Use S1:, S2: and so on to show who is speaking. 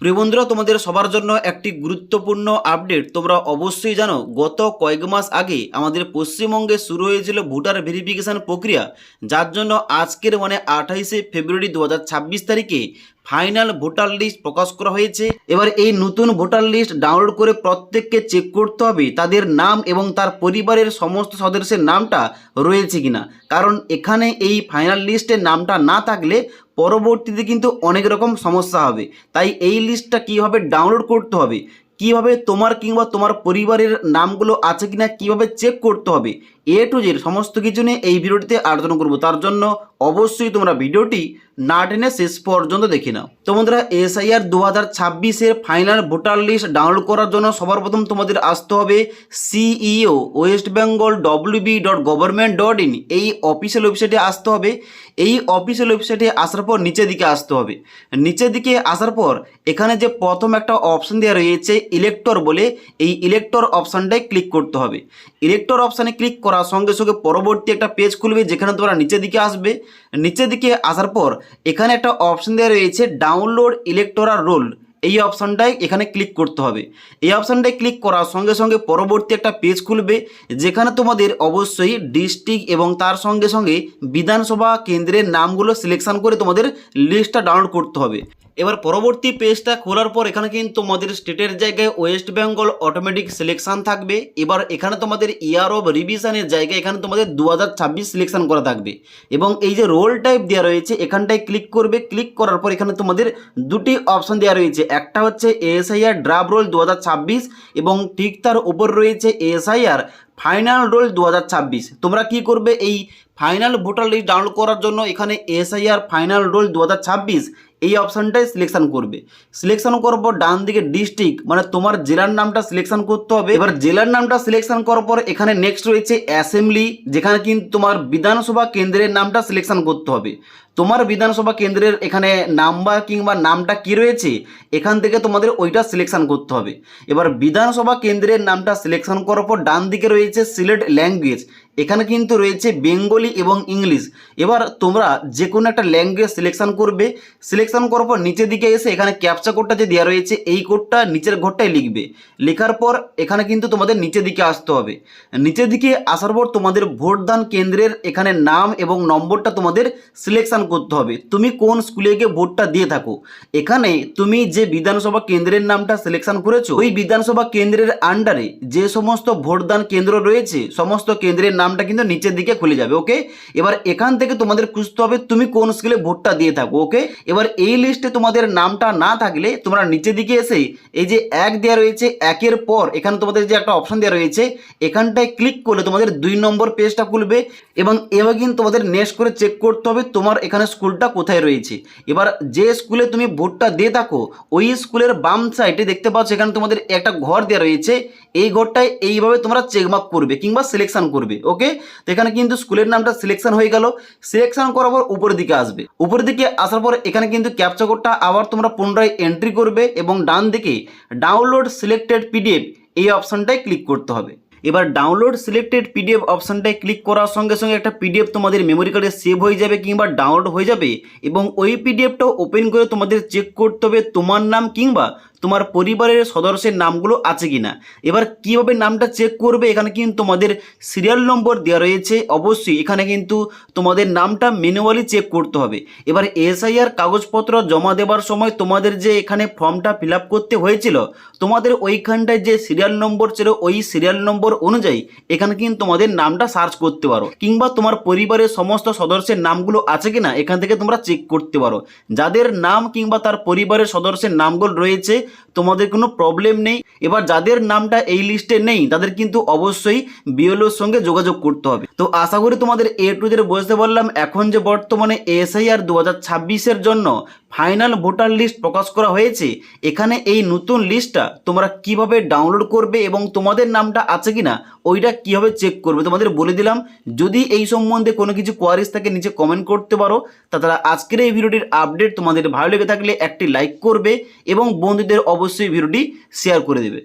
S1: প্রিয় বন্ধুরা, তোমাদের সবার জন্য একটি গুরুত্বপূর্ণ আপডেট। তোমরা অবশ্যই জানো, গত কয়েক মাস আগে আমাদের পশ্চিমবঙ্গে শুরু হয়েছিল ভোটার ভেরিফিকেশন প্রক্রিয়া, যার জন্য আজকের মানে 28শে ফেব্রুয়ারি 2026 তারিখে ফাইনাল ভোটার লিস্ট প্রকাশ করা হয়েছে। এবার এই নতুন ভোটার লিস্ট ডাউনলোড করে প্রত্যেককে চেক করতে হবে তাদের নাম এবং তার পরিবারের সমস্ত সদস্যের নামটা রয়েছে কিনা। কারণ এখানে এই ফাইনাল লিস্টের নামটা না থাকলে পরবর্তীতে কিন্তু অনেক রকম সমস্যা হবে। তাই এই লিস্টটা কীভাবে ডাউনলোড করতে হবে, কিভাবে তোমার কিংবা তোমার পরিবারের নামগুলো আছে কিনা কিভাবে চেক করতে হবে, এ টু জেড সমস্ত কিছু নিয়ে এই ভিডিওটিতে আলোচনা করব। তার জন্য অবশ্যই তোমরা ভিডিওটি না টেনে শেষ পর্যন্ত দেখে নাও। তো বন্ধুরা, এসআইআর 2026-এর ফাইনাল ভোটার লিস্ট ডাউনলোড করার জন্য সবার প্রথম তোমাদের আসতে হবে সিইও westbengal.wb.government.in এই অফিসিয়াল ওয়েবসাইটে আসতে হবে। এই অফিসিয়াল ওয়েবসাইটে আসার পর নিচের দিকে আসতে হবে। নিচের দিকে আসার পর এখানে যে প্রথম একটা অপশান দেওয়া রয়েছে ইলেক্টর বলে, এই ইলেক্টর অপশানটায় ক্লিক করতে হবে। ইলেক্টর অপশানে ক্লিক করার সঙ্গে সঙ্গে পরবর্তী একটা পেজ খুলবে, যেখানে তোমরা নিচের দিকে আসবে। নিচের দিকে আসার পর এখানে একটা অপশান দেওয়া রয়েছে ডাউনলোড ইলেক্টোরাল রোল, এই অপশানটায় এখানে ক্লিক করতে হবে। এই অপশানটায় ক্লিক করার সঙ্গে সঙ্গে পরবর্তী একটা পেজ খুলবে, যেখানে তোমাদের অবশ্যই ডিস্ট্রিক্ট এবং তার সঙ্গে সঙ্গে বিধানসভা কেন্দ্রের নামগুলো সিলেকশন করে তোমাদের লিস্টটা ডাউনলোড করতে হবে। এবার পরবর্তী পেজটা খোলার পর এখানে কিন্তু তোমাদের স্টেটের জায়গায় ওয়েস্ট বেঙ্গল অটোমেটিক সিলেকশন থাকবে। এবার এখানে তোমাদের ইয়ার অফ রিভিশনের জায়গায় এখানে তোমাদের 2026 সিলেকশন করা থাকবে এবং এই যে রোল টাইপ দেওয়া রয়েছে এখানটায় ক্লিক করবে। ক্লিক করার পর এখানে তোমাদের দুটি অপশন দেওয়া রয়েছে, একটা হচ্ছে এসআইআর ড্রাফট রোল 2026 এবং ঠিক তার উপর রয়েছে এসআইআর ফাইনাল রোল 2026। তোমরা কি করবে, এই ফাইনাল ভোটার লিস্ট ডাউনলোড করার জন্য এখানে এসআইআর ফাইনাল রোল 2026 এই অপশানটাই সিলেকশন করবে। সিলেকশন করার পর ডান দিকে ডিস্ট্রিক্ট মানে তোমার জেলার নামটা সিলেকশন করতে হবে। এবার জেলার নামটা সিলেকশন করার পর এখানে নেক্সট রয়েছে অ্যাসেম্বলি, যেখানে কিন্তু তোমার বিধানসভা কেন্দ্রের নামটা সিলেকশন করতে হবে। তোমার বিধানসভা কেন্দ্রের এখানে নাম্বার কিংবা নামটা কি রয়েছে এখান থেকে তোমাদের ওইটা সিলেকশন করতে হবে। এবার বিধানসভা কেন্দ্রের নামটা সিলেকশন করার পর ডান দিকে রয়েছে সিলেক্ট ল্যাঙ্গুয়েজ, এখানে কিন্তু রয়েছে বেঙ্গলি এবং ইংলিশ। এবার তোমরা যে কোনো একটা ল্যাঙ্গুয়েজ সিলেকশন করবে। সিলেকশন করার পর নিচের দিকে এসে এখানে ক্যাপচা কোডটা যে দেওয়া রয়েছে এই কোডটা নিচের ঘরটায় লিখবে। লেখার পর এখানে কিন্তু তোমাদের নিচের দিকে আসতে হবে। নিচের দিকে আসার পর তোমাদের ভোটদান কেন্দ্রের এখানে নাম এবং নম্বরটা তোমাদের সিলেকশন করতে হবে। তুমি কোন স্কুলে গিয়ে ভোটটা দিয়ে থাকো, এখানে তুমি যে বিধানসভা কেন্দ্রের নামটা সিলেকশন করেছো ওই বিধানসভা কেন্দ্রের আন্ডারে যে সমস্ত ভোটদান কেন্দ্র রয়েছে সমস্ত কেন্দ্রের নামটা কিন্তু নিচের দিকে খুলে যাবে। ওকে, এবার এখান থেকে তোমাদের খুঁজতে হবে তুমি কোন স্কুলে ভোটটা দিয়ে থাকো। ওকে, এবার এই লিস্টে তোমাদের নামটা না থাকলে তোমরা নিচের দিকে এসে এই যে এক দেওয়া রয়েছে একের পর এখানে তোমাদের যে একটা অপশন দেওয়া রয়েছে এখানটায় ক্লিক করলে তোমাদের 2 নম্বর পেজটা খুলবে এবং এবার কিন্তু তোমাদের নেক্সট করে চেক করতে হবে তোমার এখানে স্কুলটা কোথায় রয়েছে। এবার যে স্কুলে তুমি ভোটটা দিয়ে থাকো ওই স্কুলের বাম সাইডে দেখতে পাচ্ছ এখানে তোমাদের একটা ঘর দেওয়া রয়েছে, এই ঘরটায় এইভাবে তোমরা চেকমার্ক করবে কিংবা সিলেকশন করবে। ওকে, তো এখানে কিন্তু স্কুলের নামটা সিলেকশন হয়ে গেল। সিলেকশন করার পর উপরের দিকে আসবে। উপরের দিকে আসার পর এখানে কিন্তু ক্যাপচা কোডটা আবার তোমরা পুনরায় এন্ট্রি করবে এবং ডান দিকে ডাউনলোড সিলেক্টেড পিডিএফ এই অপশনটায় ক্লিক করতে হবে। এবার ডাউনলোড সিলেক্টেড পিডিএফ অপশানটায় ক্লিক করার সঙ্গে সঙ্গে একটা পিডিএফ তোমাদের মেমোরি কার্ডে সেভ হয়ে যাবে কিংবা ডাউনলোড হয়ে যাবে এবং ওই পিডিএফটা ওপেন করে তোমাদের চেক করতে হবে তোমার নাম কিংবা তোমার পরিবারের সদস্যের নামগুলো আছে কিনা। এবার কিভাবে নামটা চেক করবে, এখানে কিন্তু তোমাদের সিরিয়াল নম্বর দেওয়া রয়েছে, অবশ্যই এখানে কিন্তু তোমাদের নামটা ম্যানুয়ালি চেক করতে হবে। এবার এসআইআর কাগজপত্র জমা দেওয়ার সময় তোমাদের যে এখানে ফর্মটা ফিল আপ করতে হয়েছিল তোমাদের ওইখানটায় যে সিরিয়াল নম্বর ছিল ওই সিরিয়াল নম্বর অনুযায়ী এখানে কিন্তু তোমাদের নামটা সার্চ করতে পারো কিংবা তোমার পরিবারের সমস্ত সদস্যের নামগুলো আছে কিনা এখান থেকে তোমরা চেক করতে পারো। যাদের নাম কিংবা তার পরিবারের সদস্যের নামগুলো রয়েছে তোমাদের কোনো প্রবলেম নেই। এবার যাদের নামটা এই লিস্টে নেই তাদের কিন্তু অবশ্যই বিএলওর সঙ্গে যোগাযোগ করতে হবে। তো আশা করি তোমাদের এ টু জেড বুঝতে পারলাম। এখন যে বর্তমানে এসআইআর 2026-এর জন্য ফাইনাল ভোটার লিস্ট প্রকাশ করা হয়েছে এখানে এই নতুন লিস্টটা তোমরা কিভাবে ডাউনলোড করবে এবং তোমাদের নামটা আছে কিনা ওইটা কিভাবে চেক করবে তোমাদের বলে দিলাম। যদি এই সম্বন্ধে কোনো কিছু কোয়ারিজ থাকে নিচে কমেন্ট করতে পারো। তাছাড়া আজকের এই ভিডিওটির আপডেট তোমাদের ভালো লেগে থাকলে একটি লাইক করবে এবং বন্ধুদের অবশ্যই ভিডিওটি শেয়ার করে দেবে।